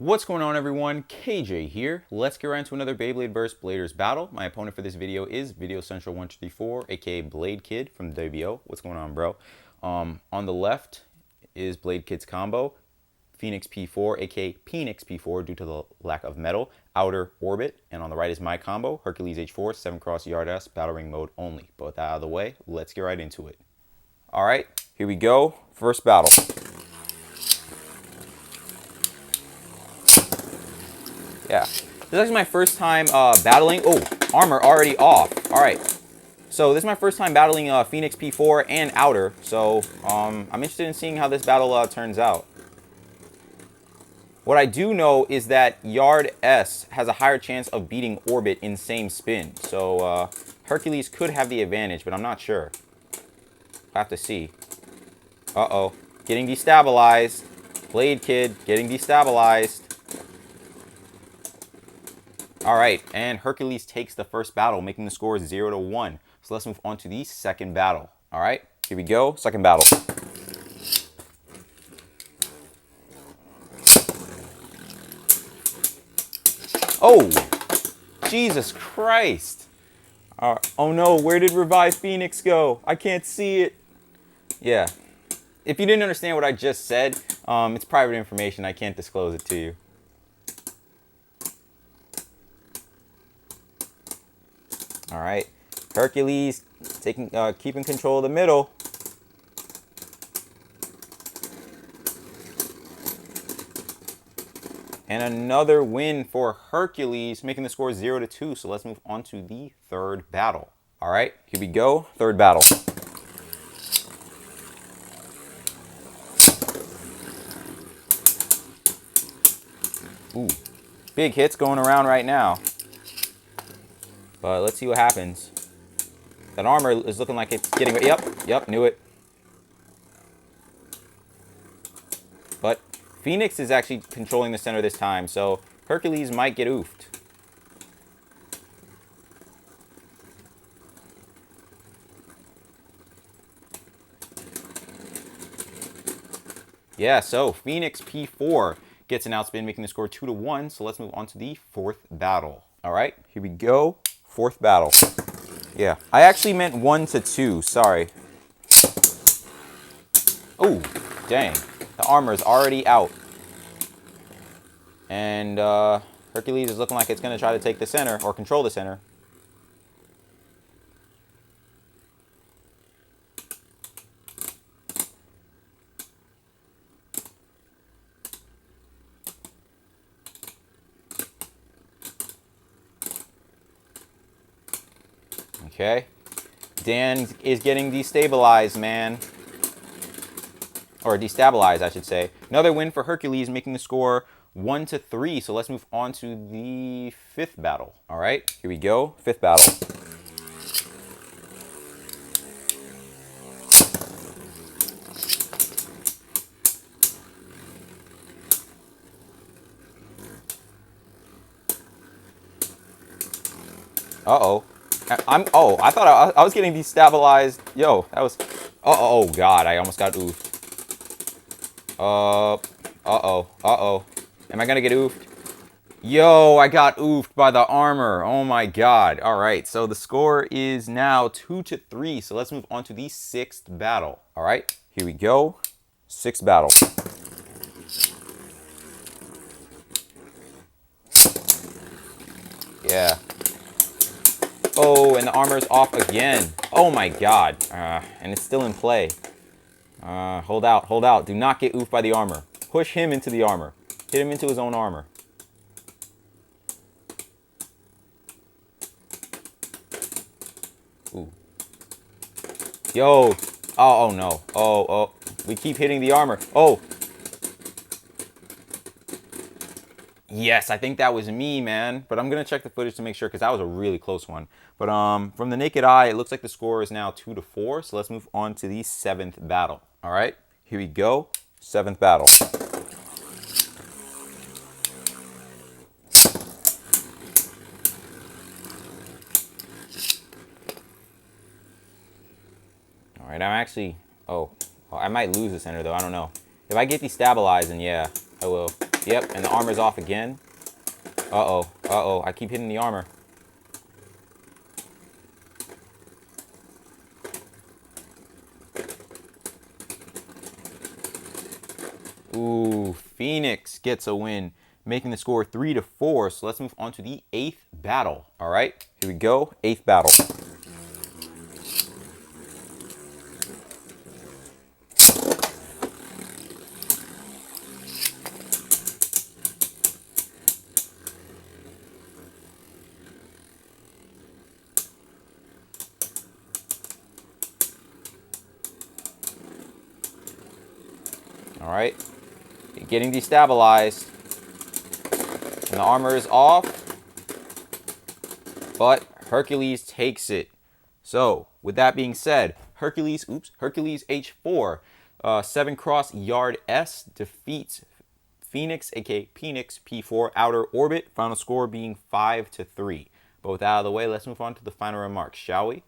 What's going on, everyone? KJ here. Let's get right into another Beyblade Burst Bladers Battle. My opponent for this video is Video Central 124, aka Blade Kid from the WO. What's going on, bro? On the left is Blade Kid's combo, Phoenix P4, aka Phoenix P4 due to the lack of metal, Outer Orbit. And on the right is my combo, Hercules H4, 7Cross Yard S, Battle Ring mode only. But with that out of the way, let's get right into it. All right, here we go. First battle. Yeah, this is actually my first time battling. Oh, armor already off. All right, so this is my first time battling Phoenix P4 and Outer. So I'm interested in seeing how this battle turns out. What I do know is that Yard S has a higher chance of beating Orbit in same spin. So Hercules could have the advantage, but I'm not sure. I have to see. Uh-oh, getting destabilized. Blade Kid getting destabilized. All right, and Hercules takes the first battle, making the score 0-1. So let's move on to the second battle. All right, here we go, second battle. Oh, Jesus Christ. Oh no, where did Revive Phoenix go? I can't see it. Yeah, if you didn't understand what I just said, it's private information. I can't disclose it to you. All right, Hercules keeping control of the middle. And another win for Hercules, making the score 0-2. So let's move on to the third battle. All right, here we go, third battle. Ooh, big hits going around right now. But let's see what happens. That armor is looking like it's getting... Yep, knew it. But Phoenix is actually controlling the center this time, so Hercules might get oofed. Yeah, so Phoenix P4 gets an outspin, making the score 2-1. So let's move on to the fourth battle. All right, here we go. Fourth battle. Yeah, I actually meant 1-2. Sorry. Oh, dang. The armor is already out. And Hercules is looking like it's going to try to take the center or control the center. Okay. Dan is getting destabilized, man. Or destabilized, I should say. Another win for Hercules, making the score 1-3. So let's move on to the fifth battle. All right, here we go. Fifth battle. Uh-oh. I thought I was getting destabilized. Yo, that was... Oh, God, I almost got oofed. Uh-oh. Am I gonna get oofed? Yo, I got oofed by the armor. Oh my God. All right, so the score is now 2-3. So let's move on to the sixth battle. All right, here we go. Sixth battle. Yeah. Oh, and the armor is off again. Oh my God. And it's still in play. Hold out. Do not get oofed by the armor. Push him into the armor. Hit him into his own armor. Ooh. Yo. Oh no. Oh. We keep hitting the armor. Oh. Yes, I think that was me, man. But I'm going to check the footage to make sure because that was a really close one. But from the naked eye, it looks like the score is now 2-4. So let's move on to the seventh battle. All right, here we go. Seventh battle. All right, I'm actually... Oh, I might lose the center, though. I don't know. If I get destabilized, then yeah, I will. Yep, and the armor's off again. Uh-oh, uh-oh, I keep hitting the armor. Ooh, Phoenix gets a win, making the score 3-4. So let's move on to the 8th battle. All right, here we go, 8th battle. All right, getting destabilized. And the armor is off, but Hercules takes it. So, with that being said, Hercules H4, 7Cross Yard S defeats Phoenix, aka Phoenix P4 Outer Orbit. Final score being 5-3. But with that out of the way, let's move on to the final remarks, shall we?